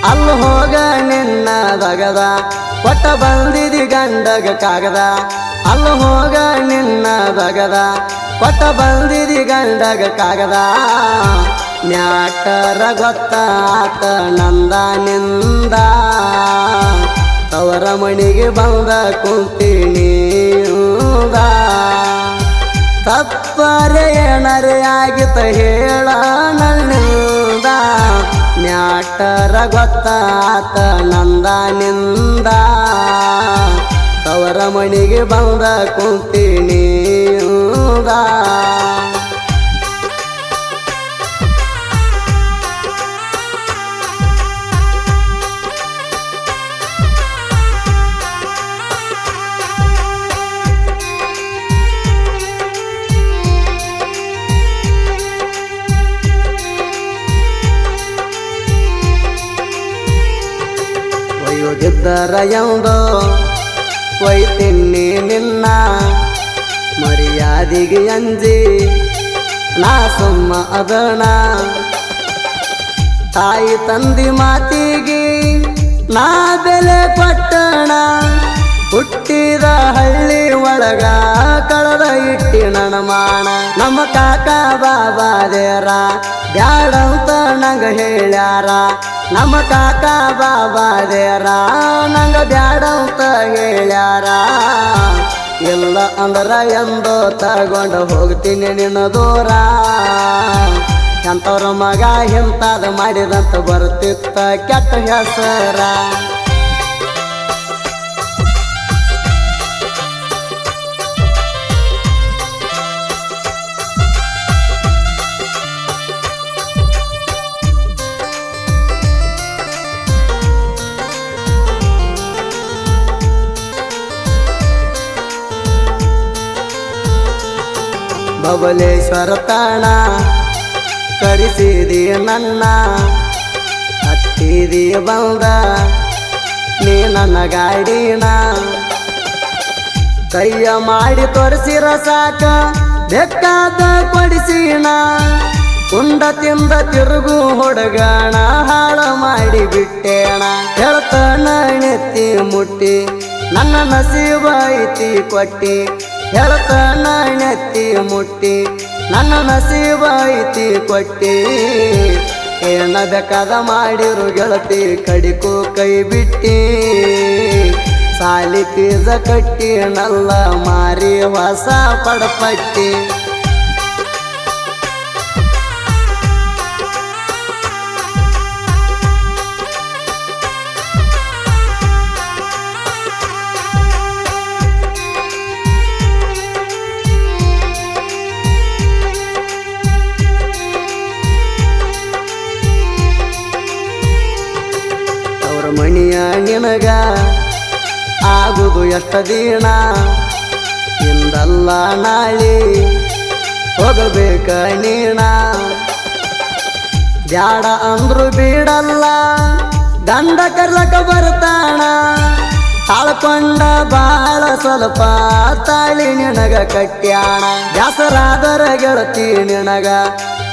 ಅಲ್ಲಿ ಹೋಗ ನಿನ್ನ ದಗದ ಕೊಟ್ಟ ಬಂದಿದಿ ಗಂಡಗ ಕಾಗದ ಅಲ್ಲಿ ಹೋಗ ನಿನ್ನ ದಗದ ಕೊಟ್ಟ ಬಂದಿದಿ ಗಂಡಗ ಕಾಗದ ಮ್ಯಾಟರ ಗೊತ್ತಾತ ನಂದ ನಿಂದ ತವರ ಮಣಿಗೆ ಬಂದ ಕುಂತೀನಿ ತಪ್ಪರೆ ಏನರೆ ಆಗಿತ ಹೇಳ ನನ್ನಿಂದ ಮ್ಯಾಟರ ಗೊತ್ತಾತ ನಂದ ನಿಂದ ತವರ ಮಣಿಗೆ ಬಂದ ಕುಂತೀನಿ ಒಯ್ಯುದಿದ್ದರ ಎಂದೋ ಒಯ್ತಿನ್ನಿ ನಿನ್ನ ಮರ್ಯಾದಿಗೆ ಅಂಜಿ ನಾ ಸುಮ್ಮ ಅದಣ ತಾಯಿ ತಂದಿ ಮಾತಿಗೆ ನಾ ಬೆಲೆ ಕೊಟ್ಟಣ ಹುಟ್ಟಿದ ಹಳ್ಳಿ ಒಳಗ ಕಳೆದ ಇಟ್ಟಿ ನಣಮಾಣ ನಮ್ಮ ಕಾಕ ಬಾಬಾದೇರ ಬ್ಯಾಡಂತ ನಂಗ ಹೇಳ್ಯಾರ ನಮ್ಮ ಕಾಕ ಬಾಬಾದೇರ ನಂಗ ಬ್ಯಾಡಂತ ಹೇಳ್ಯಾರ ಇಲ್ಲ ಅಂದ್ರ ಎಂದೋ ತಗೊಂಡು ಹೋಗ್ತೀನಿ ನಿನ್ನ ದೂರ ಎಂತವ್ರ ಮಗ ಇಂಥದ ಮಾಡಿದಂತ ಬರ್ತಿತ್ತ ಕೆಟ್ಟ ಹೆಸರ ಬಬಲೇಶ್ವರ ತಾಣ ಕರೆಸಿದಿ ನನ್ನ ಹತ್ತಿದಿ ಬಂದ ನೀ ನನ್ನ ಗಾಡಿನ ಕೈಯ ಮಾಡಿ ತೋರಿಸಿರ ಸಾಕ ಬೇಕಾದ ಕೊಡಿಸಿನ ಉಂಡ ತಿಂದ ತಿರುಗು ಹುಡುಗಣ ಹಾಳ ಮಾಡಿ ಬಿಟ್ಟೇಣ ಹೇಳ್ತಾನ ನೆತ್ತಿ ಮುಟ್ಟಿ ನನ್ನ ನಸೀಬ ಐತಿ ಕೊಟ್ಟಿ ಹೇಳ್ತಾನ ನೆತ್ತಿ ಮುಟ್ಟಿ ನನ್ನ ನಸೀಬ ಐತಿ ಕೊಟ್ಟಿ ಏನ ಬೇಕಾದ ಮಾಡಿರು ಗೆಳತಿ ಕಡಿಕು ಕೈ ಬಿಟ್ಟಿ ಸಾಲಿ ಪೀಜ ಕಟ್ಟಿ ನಲ್ಲ ಮಾರಿ ಹೊಸ ಪಡಪಟ್ಟಿ ಮಣಿಯ ನಿನಗ ಆಗುದು ಎಷ್ಟ ದಿನ ಇಂದಲ್ಲ ನಾಳಿ ಹೋಗಬೇಕ ನೀಣ ಬ್ಯಾಡ ಅಂದ್ರು ಬಿಡಲ್ಲ ಗಂಡ ಕರ್ಲಕ ಬರ್ತಾಣ ತಾಳ್ಕೊಂಡ ಬಾಳ ಸ್ವಲ್ಪ ತಾಳಿ ನಿನಗ ಕಟ್ಯಾಣ ಬ್ಯಾಸರಾದರ ಗೆಳತಿ ನಿನಗ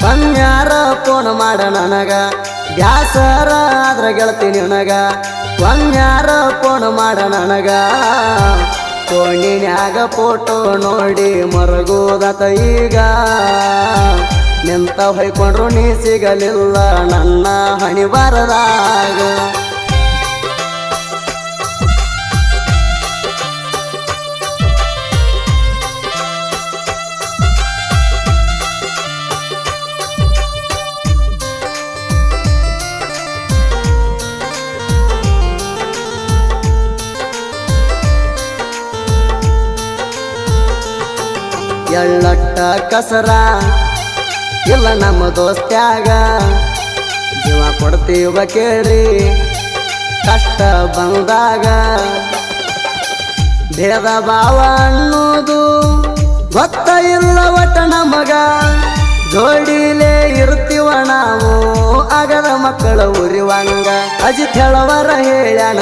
ಕನ್ಯಾರ ಫೋನ್ ಮಾಡ ನನಗ ಬ್ಯಾಸರ ಆದ್ರ ಗೆಳತಿ ನಿನಗ ಕನ್ಯಾರ ಫೋನ್ ಮಾಡ ನನಗ ಫೋನಿನ್ಯಾಗ ಫೋಟೋ ನೋಡಿ ಮರಗೋದತ ಈಗ ನಿಂತ ಹೊಯ್ಕೊಂಡ್ರು ನೀ ಸಿಗಲಿಲ್ಲ ನನ್ನ ಹಣಿ ಬರದಾಗ ಎಳ್ಳಟ್ಟ ಕಸರ ಇಲ್ಲ ನಮ್ಮ ದೋಸ್ತ್ಯಾಗ ಜೀವ ಕೊಡ್ತೀವ ಕೇಳ್ರಿ ಕಷ್ಟ ಬಂದಾಗ ಭೇದ ಭಾವ ಅನ್ನೋದು ಗೊತ್ತ ಇಲ್ಲ ಒಟ್ಟ ನಮಗ ಜೋಡಿಲೇ ಇರ್ತೀವ ನಾವು ಆಗದ ಮಕ್ಕಳ ಉರಿವಂಗ ಅಜಿತ್ ಹೇಳವರ ಹೇಳ್ಯಾನ